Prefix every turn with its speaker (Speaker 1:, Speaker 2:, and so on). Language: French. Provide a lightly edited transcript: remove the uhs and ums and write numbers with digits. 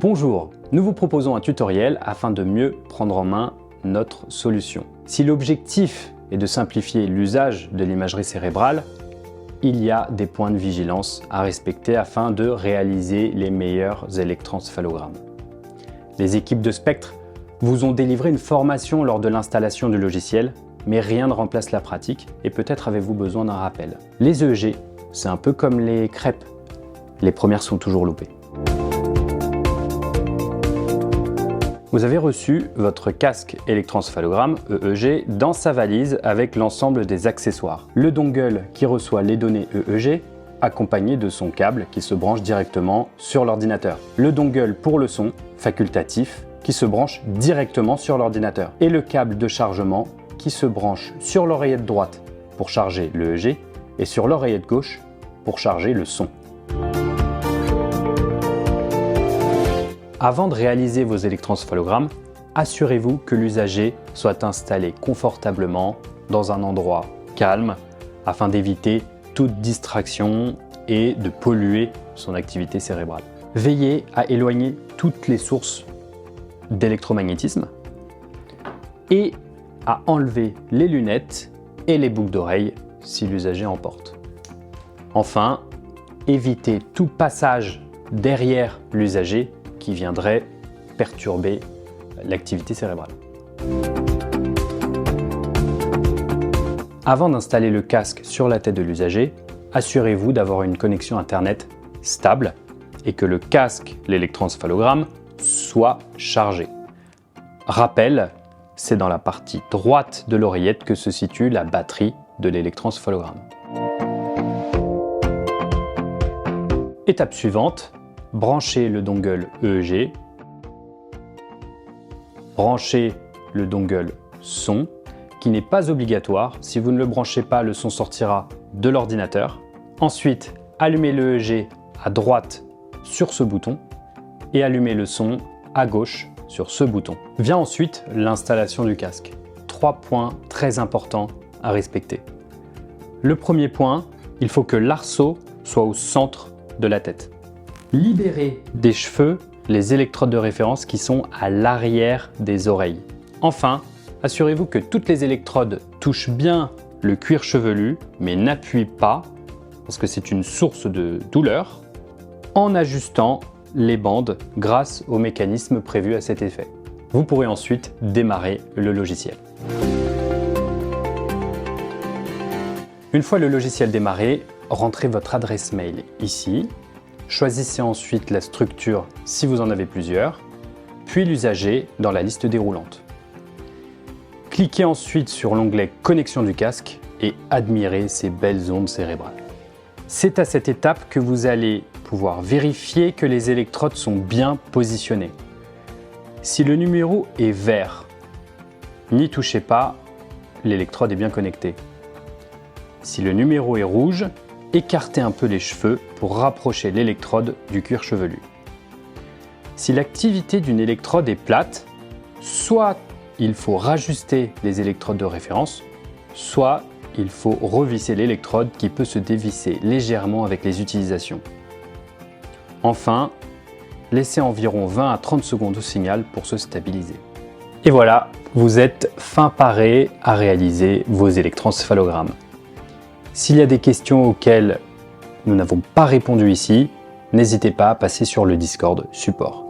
Speaker 1: Bonjour, nous vous proposons un tutoriel afin de mieux prendre en main notre solution. Si l'objectif est de simplifier l'usage de l'imagerie cérébrale, il y a des points de vigilance à respecter afin de réaliser les meilleurs électroencéphalogrammes. Les équipes de Spectre vous ont délivré une formation lors de l'installation du logiciel, mais rien ne remplace la pratique et peut-être avez-vous besoin d'un rappel. Les EEG, c'est un peu comme les crêpes. Les premières sont toujours loupées. Vous avez reçu votre casque électroencéphalogramme EEG dans sa valise avec l'ensemble des accessoires. Le dongle qui reçoit les données EEG accompagné de son câble qui se branche directement sur l'ordinateur. Le dongle pour le son facultatif qui se branche directement sur l'ordinateur. Et le câble de chargement qui se branche sur l'oreillette droite pour charger l'EEG et sur l'oreillette gauche pour charger le son. Avant de réaliser vos électroencéphalogrammes, assurez-vous que l'usager soit installé confortablement dans un endroit calme afin d'éviter toute distraction et de polluer son activité cérébrale. Veillez à éloigner toutes les sources d'électromagnétisme et à enlever les lunettes et les boucles d'oreilles si l'usager en porte. Enfin, évitez tout passage derrière l'usager qui viendrait perturber l'activité cérébrale. Avant d'installer le casque sur la tête de l'usager, assurez-vous d'avoir une connexion Internet stable et que le casque, l'électroencéphalogramme, soit chargé. Rappel, c'est dans la partie droite de l'oreillette que se situe la batterie de l'électroencéphalogramme. Étape suivante, branchez le dongle EEG, branchez le dongle son, qui n'est pas obligatoire. Si vous ne le branchez pas, le son sortira de l'ordinateur. Ensuite, allumez le EEG à droite sur ce bouton et allumez le son à gauche sur ce bouton. Vient ensuite l'installation du casque. 3 points très importants à respecter. Le premier point, il faut que l'arceau soit au centre de la tête. Libérez des cheveux les électrodes de référence qui sont à l'arrière des oreilles. Enfin, assurez-vous que toutes les électrodes touchent bien le cuir chevelu, mais n'appuient pas, parce que c'est une source de douleur, en ajustant les bandes grâce au mécanisme prévu à cet effet. Vous pourrez ensuite démarrer le logiciel. Une fois le logiciel démarré, rentrez votre adresse mail ici. Choisissez ensuite la structure si vous en avez plusieurs, puis l'usager dans la liste déroulante. Cliquez ensuite sur l'onglet « Connexion du casque » et admirez ces belles ondes cérébrales. C'est à cette étape que vous allez pouvoir vérifier que les électrodes sont bien positionnées. Si le numéro est vert, n'y touchez pas, l'électrode est bien connectée. Si le numéro est rouge, écartez un peu les cheveux pour rapprocher l'électrode du cuir chevelu. Si l'activité d'une électrode est plate, soit il faut rajuster les électrodes de référence, soit il faut revisser l'électrode qui peut se dévisser légèrement avec les utilisations. Enfin, laissez environ 20 à 30 secondes au signal pour se stabiliser. Et voilà, vous êtes fin paré à réaliser vos électroencéphalogrammes. S'il y a des questions auxquelles nous n'avons pas répondu ici, n'hésitez pas à passer sur le Discord support.